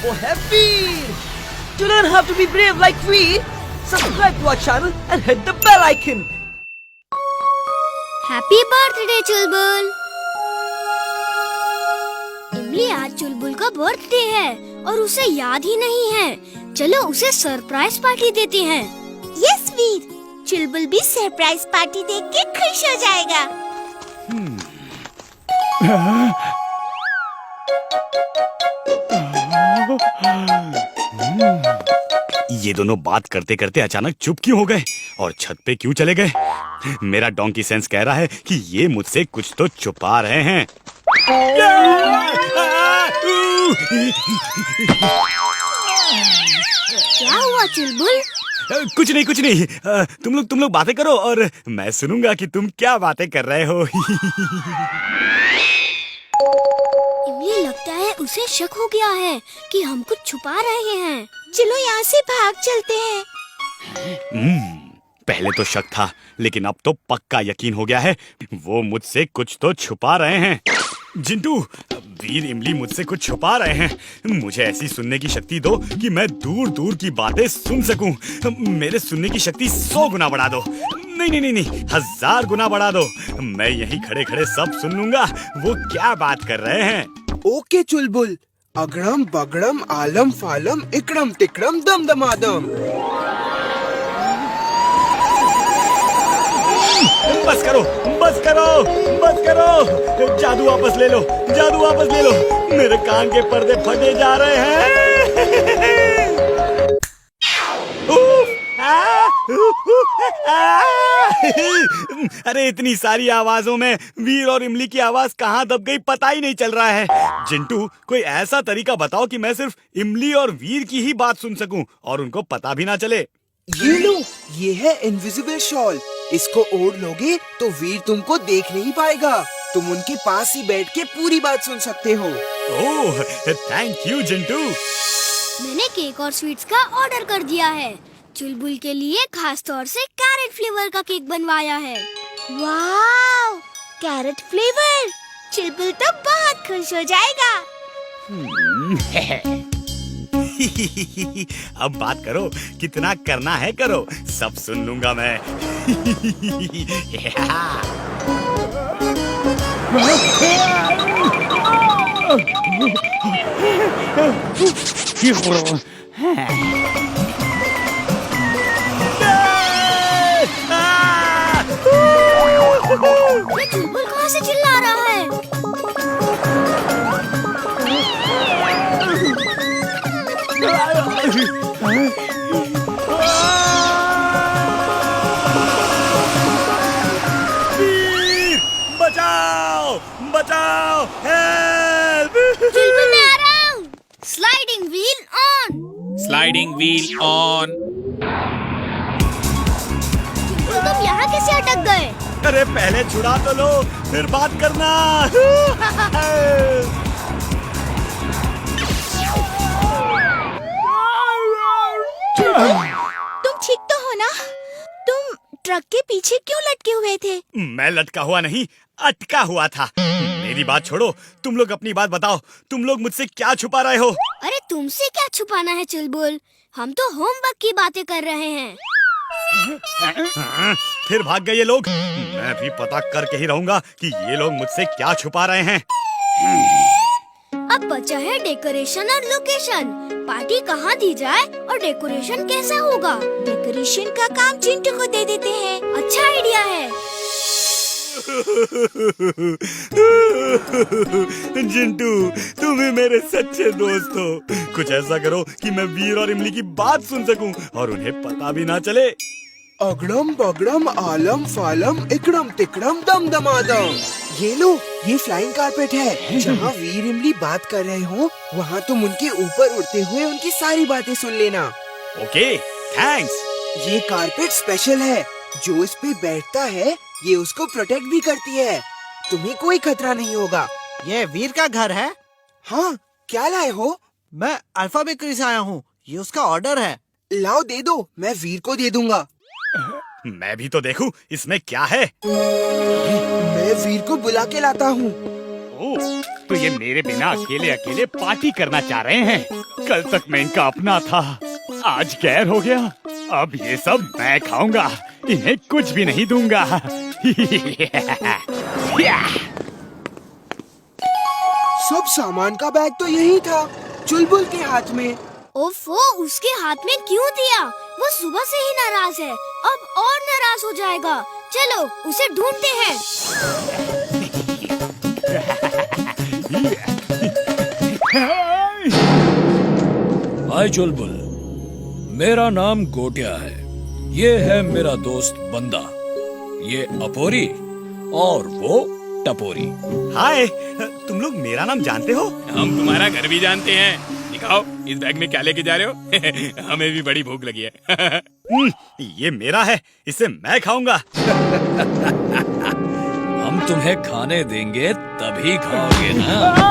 वो है वीर। To learn how to be brave like Veer, subscribe to our channel and hit the bell icon. Happy birthday Chulbul. Imli आज चुलबुल का birthday है और उसे याद ही नहीं है। चलो उसे सरप्राइज पार्टी देते हैं। यस वीर, चुलबुल भी सरप्राइज पार्टी देख के खुश हो जाएगा। ये दोनों बात करते करते अचानक चुप क्यों हो गए और छत पे क्यों चले गए? मेरा डोंकी सेंस कह रहा है कि ये मुझसे कुछ तो छुपा रहे हैं। क्या हुआ चुलबुल? कुछ नहीं। तुम लोग बातें करो और मैं सुनूंगा कि तुम क्या बातें कर रहे हो। इमली लगता है उसे शक हो गया है कि हम कुछ छुपा रहे हैं। चलो यहाँ से भाग चलते हैं। पहले तो शक था, लेकिन अब तो पक्का यकीन हो गया है। वो मुझसे कुछ तो छुपा रहे हैं। जिंटू, वीर इमली मुझसे कुछ छुपा रहे हैं। मुझे ऐसी सुनने की शक्ति दो कि मैं दूर दूर की बातें सुन सकूं। मेरे सुनने की शक्ति 100 गुना बढ़ा दो। नहीं, 1000 गुना बढ़ा दो। मैं यहीं खड़े खड़े सब सुन लूंगा वो क्या बात कर रहे हैं। ओके चुलबुल, अगड़म बगड़म आलम फालम इकड़म तिकड़म दम दमादम। बस करो। जादू वापस ले लो। मेरे कान के पर्दे फटे जा रहे हैं। अरे इतनी सारी आवाजों में वीर और इमली की आवाज कहाँ दब गई पता ही नहीं चल रहा है। जिंटू, कोई ऐसा तरीका बताओ कि मैं सिर्फ इमली और वीर की ही बात सुन सकूं और उनको पता भी ना चले। ये लो, ये है इनविजिबल शॉल। इसको ओढ़ लोगे तो वीर तुमको देख नहीं पाएगा। तुम उनके पास ही बैठ के पूरी बात सुन सकते हो। ओह, थैंक यू जिंटू। मैंने केक और स्वीट्स का ऑर्डर कर दिया है। चुलबुल के लिए खास तौर से कैरेट फ्लेवर का केक बनवाया है। वाव, कैरेट फ्लेवर। चुलबुल तो बहुत खुश हो जाएगा। अब बात करो, कितना करना है करो, सब सुन लूंगा मैं। ये चुलबुल कहाँ से चिल्ला रहा है? बचाओ, हेल्प! चुलबुल मैं आ रहा हूँ। Sliding wheel on. तुम यहाँ कैसे अटक गए? अरे पहले छुड़ा तो लो, फिर बात करना। तुम ठीक तो हो ना? तुम ट्रक के पीछे क्यों लटके हुए थे? मैं लटका हुआ नहीं, अटका हुआ था। मेरी बात छोड़ो, तुम लोग अपनी बात बताओ। तुम लोग मुझसे क्या छुपा रहे हो? अरे तुमसे क्या छुपाना है चुलबुल, हम तो होमवर्क की बातें कर रहे हैं। फिर भाग गए ये लोग। मैं भी पता करके ही रहूंगा कि ये लोग मुझसे क्या छुपा रहे हैं। अब बचा है डेकोरेशन और लोकेशन। पार्टी कहाँ दी जाए और डेकोरेशन कैसा होगा? डेकोरेशन का काम चिंटू को दे देते हैं। अच्छा आइडिया है। जिंटू, तुम ही मेरे सच्चे दोस्त हो। कुछ ऐसा करो कि मैं वीर और इमली की बात सुन सकूं और उन्हें पता भी ना चले। अगड़म बगड़म आलम फालम इकड़म तिकड़म दम दमादम। ये लो, ये फ्लाइंग कारपेट है। जहाँ वीर इमली बात कर रहे हो, वहाँ तुम उनके ऊपर उड़ते हुए उनकी सारी बातें सुन लेना। Okay, thanks. ये कारपेट स्पेशल है। जो इस पे बैठता है, ये उसको प्रोटेक्ट भी करती है। तुम्हें कोई खतरा नहीं होगा। ये वीर का घर है। हाँ, क्या लाए हो? मैं अल्फा बेकरी से आया हूँ। ये उसका ऑर्डर है। लाओ दे दो, मैं वीर को दे दूंगा। मैं भी तो देखूं इसमें क्या है। मैं वीर को बुला के लाता हूँ। ओह, तो ये मेरे बिना अकेले अकेले पार्टी करना चाह रहे हैं। कल तक मैं इनका अपना था, आज गैर हो गया। अब ये सब मैं खाऊंगा, इन्हें कुछ भी नहीं दूंगा। सब सामान का बैग तो यही था, चुलबुल के हाथ में। ओफो, उसके हाथ में क्यों दिया? वो सुबह से ही नाराज है, अब और नाराज हो जाएगा। चलो उसे ढूंढते हैं। हाय चुलबुल, मेरा नाम गोटिया है। ये है मेरा दोस्त बंदा, ये अपोरी और वो टपोरी। हाय, तुम लोग मेरा नाम जानते हो? हम तुम्हारा घर भी जानते हैं। दिखाओ इस बैग में क्या लेके जा रहे हो? हमें भी बड़ी भूख लगी है। ये मेरा है, इसे मैं खाऊंगा। हम तुम्हें खाने देंगे तभी खाओगे ना।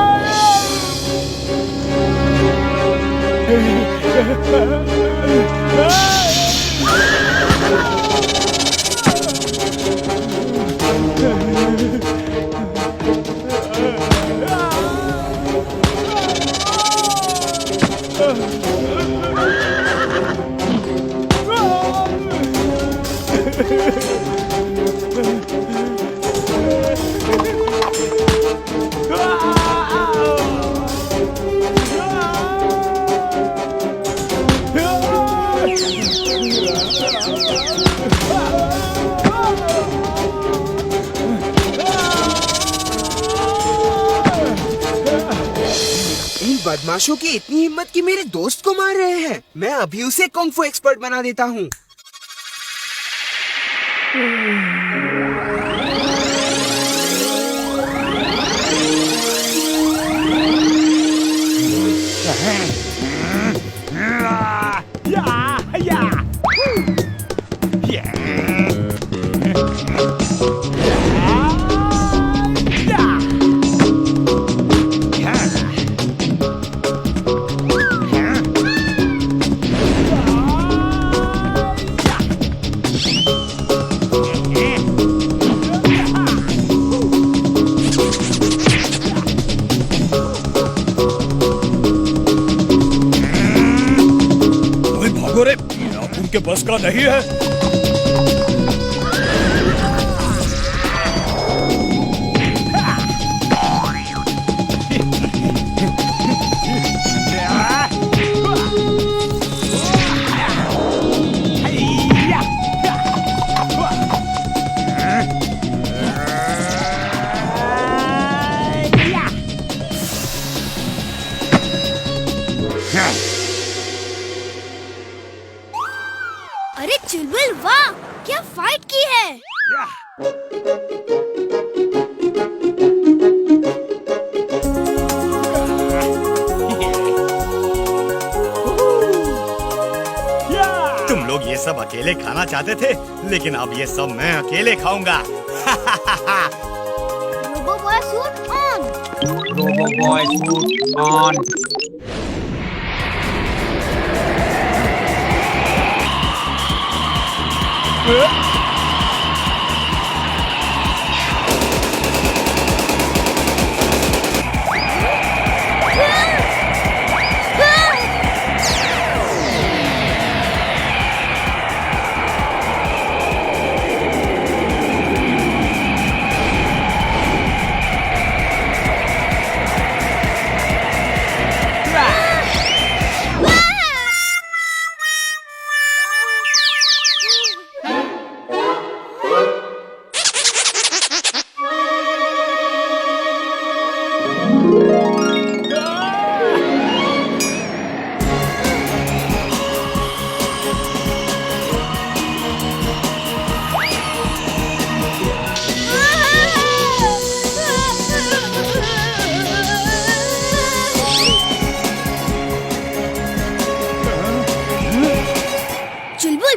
बदमाशों की इतनी हिम्मत कि मेरे दोस्त को मार रहे हैं। मैं अभी उसे कुंग फू एक्सपर्ट बना देता हूँ। के बस का नहीं है। अरे चुलबुल, वाह क्या फाइट की है। तुम लोग ये सब अकेले खाना चाहते थे, लेकिन अब ये सब मैं अकेले खाऊंगा। Robo boy suit on. Robo boy suit on.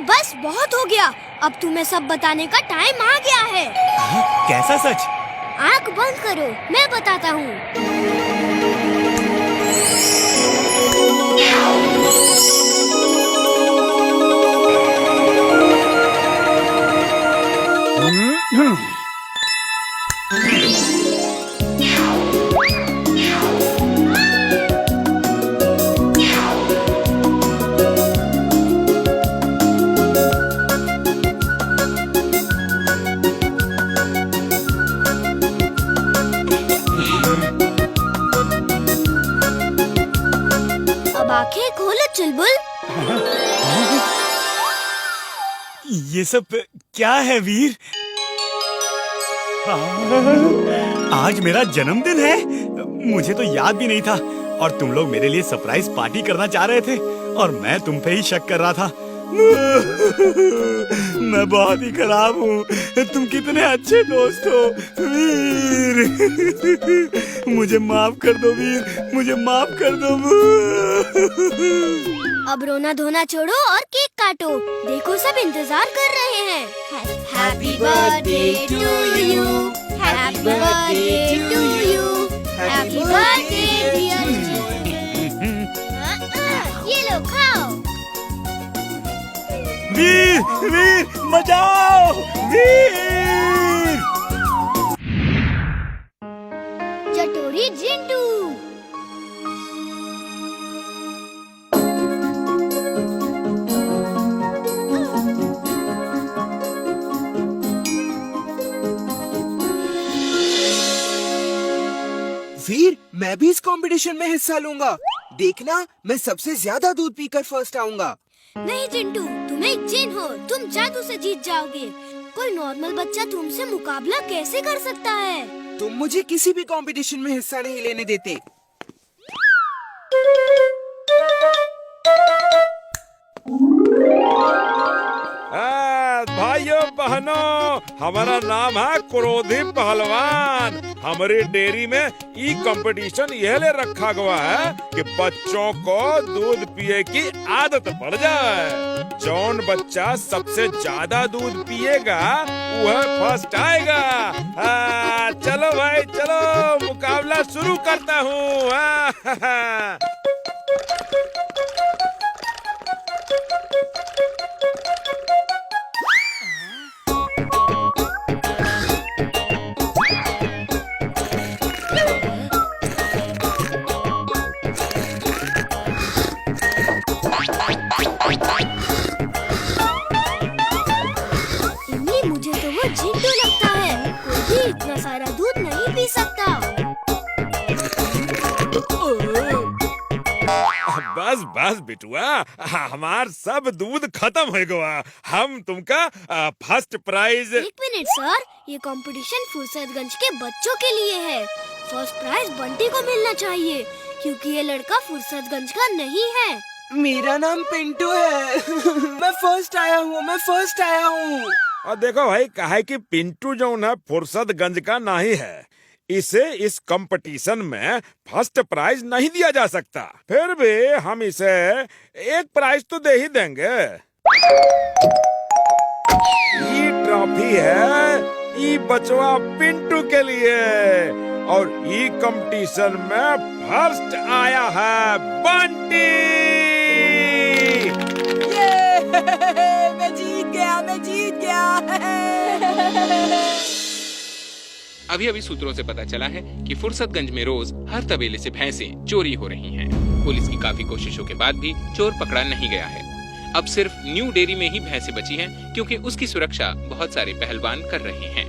बस बहुत हो गया, अब तुम्हें सब बताने का टाइम आ गया है। कैसा सच? आँख बंद करो, मैं बताता हूँ। ये सब क्या है वीर? आज मेरा जन्मदिन है, मुझे तो याद भी नहीं था। और तुम लोग मेरे लिए सरप्राइज पार्टी करना चाह रहे थे और मैं तुम पे ही शक कर रहा था। मैं बहुत ही खराब हूँ, तुम कितने अच्छे दोस्त हो वीर। मुझे माफ कर दो वीर, मुझे माफ कर दो। अब रोना धोना छोड़ो और केक काटो। देखो सब इंतजार कर रहे हैं। Happy birthday to you, happy birthday to you, happy birthday dear Jintu. ये लो खाओ। वीर वीर बचाओ वीर। चटोरी जिंटू। वीर, मैं भी इस कंपटीशन में हिस्सा लूंगा। देखना, मैं सबसे ज्यादा दूध पीकर फर्स्ट आऊंगा। नहीं चिंटू, तुम एक जिन हो, तुम जादू से जीत जाओगे। कोई नॉर्मल बच्चा तुमसे मुकाबला कैसे कर सकता है? तुम मुझे किसी भी कंपटीशन में हिस्सा नहीं लेने देते। भाइयों बहनों, हमारा नाम है क्रोधी पहलवान। हमारी डेयरी में ई कंपटीशन यह ले रखा गया है कि बच्चों को दूध पिए की आदत पड़ जाए। जौन बच्चा सबसे ज्यादा दूध पिएगा वह फर्स्ट आएगा। चलो भाई चलो, मुकाबला शुरू करता हूँ। मुझे तो वो जिंटू लगता है, कोई भी इतना सारा दूध नहीं पी सकता। बस बस बिटुआ, हमार सब दूध खत्म हो गया। हम तुमका फर्स्ट प्राइज। एक मिनट सर, ये कंपटीशन फुर्सतगंज के बच्चों के लिए है। फर्स्ट प्राइज बंटी को मिलना चाहिए क्योंकि ये लड़का फुर्सतगंज का नहीं है। मेरा नाम पिंटू है। मैं फर्स्ट आया हूँ। और देखो भाई, कहे कि पिंटू जो है फुर्सतगंज का नहीं है, इसे इस कंपटीशन में फर्स्ट प्राइज नहीं दिया जा सकता। फिर भी हम इसे एक प्राइज तो दे ही देंगे। ये ट्रॉफी है ये बचवा पिंटू के लिए, और ये कंपटीशन में फर्स्ट आया है बंटी। मैं जीत गया। अभी अभी सूत्रों से पता चला है कि फुर्सतगंज में रोज हर तबेले से भैंसें चोरी हो रही हैं। पुलिस की काफी कोशिशों के बाद भी चोर पकड़ा नहीं गया है। अब सिर्फ न्यू डेयरी में ही भैंसें बची हैं क्योंकि उसकी सुरक्षा बहुत सारे पहलवान कर रहे हैं।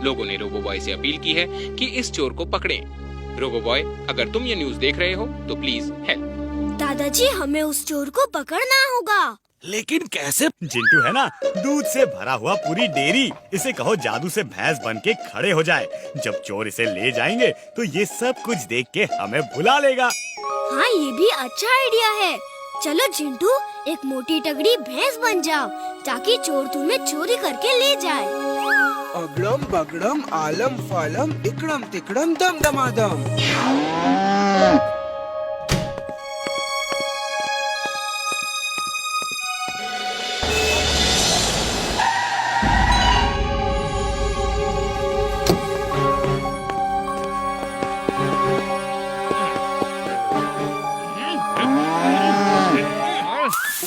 लोगों ने रोबो बॉय से अपील की है कि इस चोर को पकड़ें। रोबो बॉय, अगर तुम ये न्यूज देख रहे हो तो प्लीज हेल्प। दादाजी, हमें उस चोर को पकड़ना होगा। लेकिन कैसे? जिंटू है ना, दूध से भरा हुआ पूरी डेयरी, इसे कहो जादू से भैंस बन के खड़े हो जाए। जब चोर इसे ले जाएंगे तो ये सब कुछ देख के हमें भुला लेगा। हाँ, ये भी अच्छा आइडिया है। चलो जिंटू, एक मोटी तगड़ी भैंस बन जाओ ताकि चोर तुम्हें चोरी करके ले जाए। अगड़म बगड़म आलम फालम इकड़म तिकड़म दम दमादम।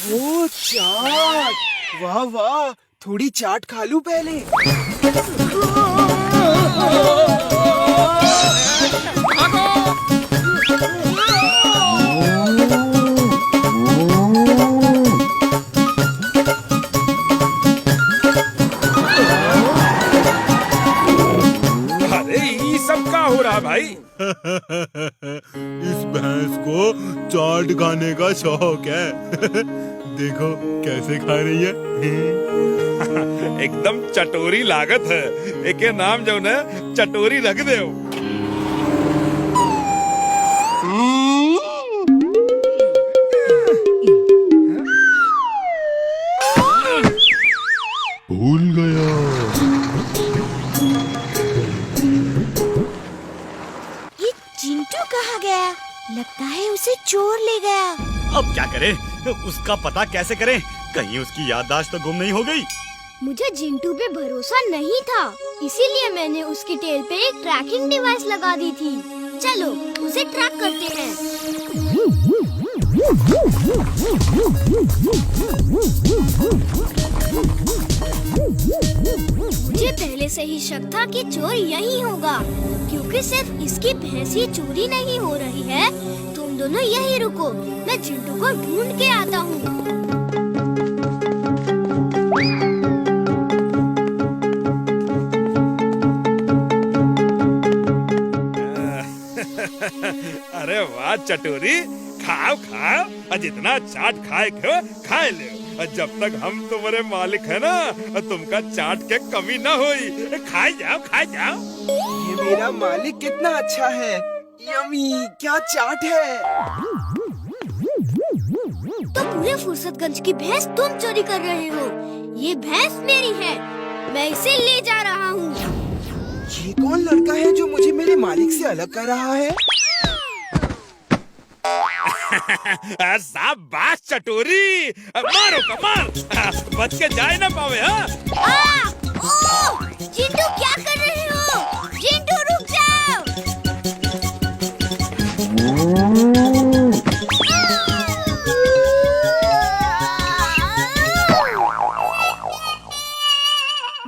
वो चाट, वाह वाह, थोड़ी चाट खा लूं पहले। अरे ये सब क्या हो रहा भाई? इस भैंस को चाट खाने का शौक है। देखो कैसे खा रही है। एकदम चटोरी लागत है। एक नाम जो न चटोरी रख दे। भूल गया। ये चिंटू कहाँ गया? लगता है उसे चोर ले गया। अब क्या करें? उसका पता कैसे करें? कहीं उसकी याददाश्त तो गुम नहीं हो गई। मुझे जिंटू पे भरोसा नहीं था, इसीलिए मैंने उसकी टेल पे एक ट्रैकिंग डिवाइस लगा दी थी। चलो उसे ट्रैक करते हैं। मुझे पहले से ही शक था कि चोर यही होगा, क्योंकि सिर्फ इसकी भैंस ही चोरी नहीं हो रही है। तुम दोनों यही रुको, मैं चिंटू को ढूंढ के आता हूँ। अरे वाह चटोरी, खाओ खाओ और जितना चाट खाए खाए ले। और जब तक हम तुम्हारे मालिक है ना, तुमका चाट के कमी ना होई। खाए जाओ खाए जाओ। ये मेरा मालिक कितना अच्छा है। यम्मी, क्या चाट है। तो पूरे फुर्सतगंज की भैंस तुम चोरी कर रहे हो। ये भैंस मेरी है, मैं इसे ले जा रहा हूँ। ये कौन लड़का है जो मुझे मेरे मालिक से अलग कर रहा है? शाबाश चटोरी, मारो कमाल, बच के जाए ना पावे। हाँ चिंटू क्या कर रहे हो? चिंटू रुक जाओ।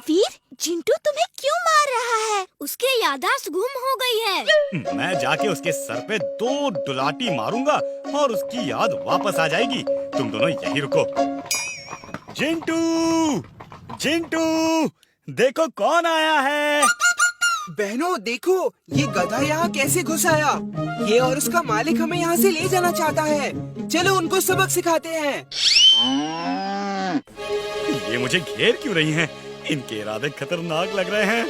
वीर, चिंटू तुम्हें क्यों मार रहा है? उसकी याददाश्त गुम हो गई है। मैं जाके उसके सर पे 2 दुलाटी मारूंगा और उसकी याद वापस आ जाएगी। तुम दोनों यहीं रुको। चिंटू, चिंटू, देखो कौन आया है। बहनों देखो, ये गधा यहाँ कैसे घुस आया। ये और उसका मालिक हमें यहाँ से ले जाना चाहता है। चलो उनको सबक सिखाते हैं। ये मुझे घेर क्यों रही हैं? इनके इरादे खतरनाक लग रहे हैं।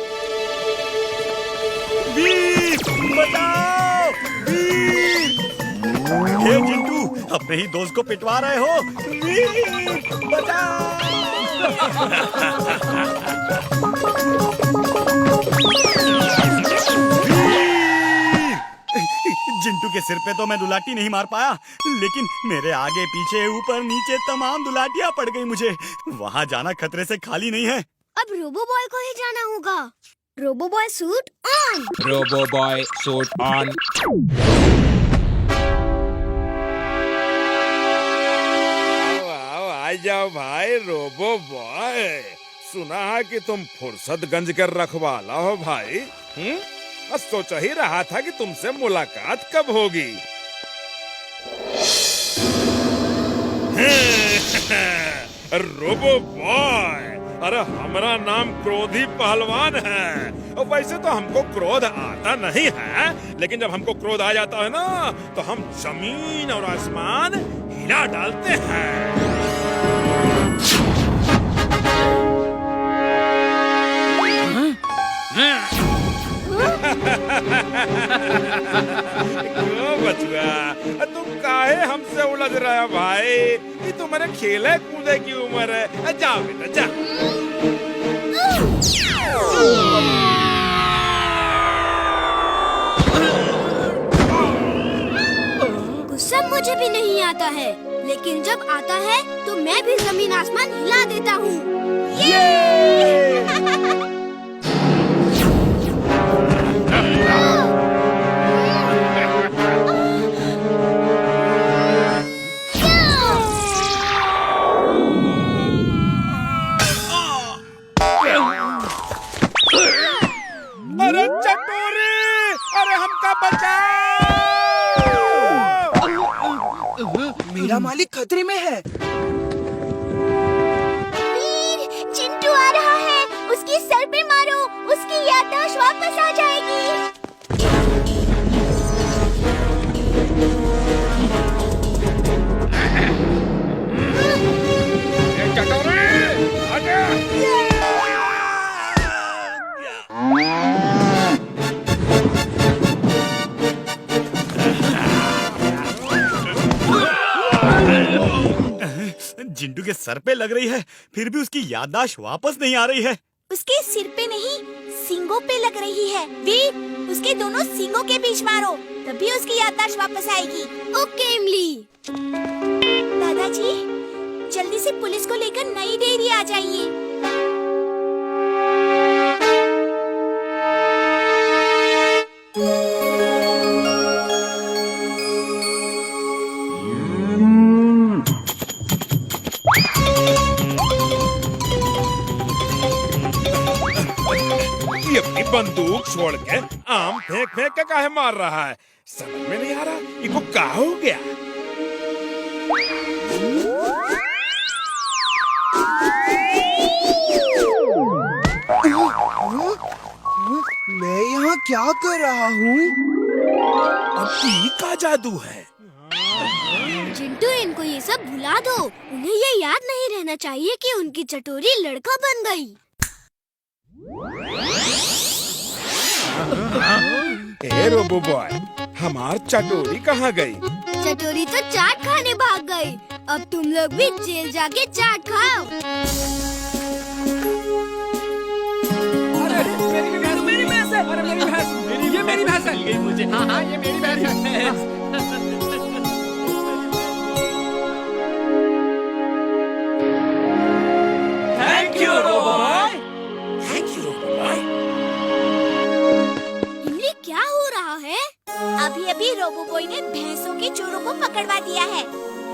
वीर, बचाओ! वीर! हे चिंटू, अपने ही दोस्त को पिटवा रहे हो। वीर, बचाओ! जिंटू के सिर पे तो मैं दुलाटी नहीं मार पाया, लेकिन मेरे आगे पीछे ऊपर नीचे तमाम दुलाटियां पड़ गई मुझे। वहाँ जाना खतरे से खाली नहीं है। अब रोबो बॉय को ही जाना होगा। Robo boy suit on. Robo boy suit on. आ जाओ भाई रोबो बॉय। सुना है कि तुम फुर्सतगंज के रखवाला हो भाई। सोच ही रहा था कि तुमसे मुलाकात कब होगी। रोबो बॉय, अरे हमारा नाम क्रोधी पहलवान है। और वैसे तो हमको क्रोध आता नहीं है, लेकिन जब हमको क्रोध आ जाता है ना, तो हम जमीन और आसमान हिला डालते हैं। क्यों बचुआ, तुम काहे हमसे उलझ रहे हो भाई? ये तुम्हारे खेले कूदे की उम्र है। जाओ बेटा जा। गुस्सा मुझे भी नहीं आता है, लेकिन जब आता है तो मैं भी जमीन आसमान हिला देता हूँ। अरे चटोरी, अरे हमका बचाओ! मेरा मालिक खतरे में है। वीर, चिंटू आ रहा है। उसकी सर पे मारो, उसकी याददाश्त वापस आ जाएगी। सर पे लग रही है, फिर भी उसकी याददाश्त वापस नहीं आ रही है। उसके सिर पे नहीं, सींगों पे लग रही है। वीर, उसके दोनों सींगों के बीच मारो, तभी उसकी याददाश्त वापस आएगी। ओके इमली। दादाजी, जल्दी से पुलिस को लेकर नई डेयरी आ जाइए। ये अपनी बंदूक छोड़ के आम फेंक फेंक के काहे मार रहा है? समझ में नहीं आ रहा इनको क्या हो गया। मैं यहाँ क्या कर रहा हूँ? अब ई का जादू है। चिंटू, इनको ये सब भुला दो। उन्हें ये याद नहीं रहना चाहिए कि उनकी चटोरी लड़का बन गई। ए रोबो बॉय, हमार चटोरी कहाँ गई? चटोरी तो चाट खाने भाग गई। अब तुम लोग भी जेल जाके चाट खाओ। मेरी भैंस है। अरे मेरी भैंस, ये मेरी भैंस है। मुझे हाँ, ये मेरी भैंस है। Thank you Robo Boy. Thank you Robo Boy. Imli, क्या हो रहा है? अभी अभी रोबोबॉय ने भैंसों के चोरों को पकड़वा दिया है।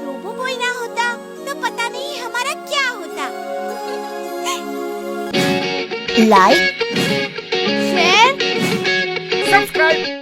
रोबोबॉय ना होता तो पता नहीं हमारा क्या होता। Like, share, subscribe.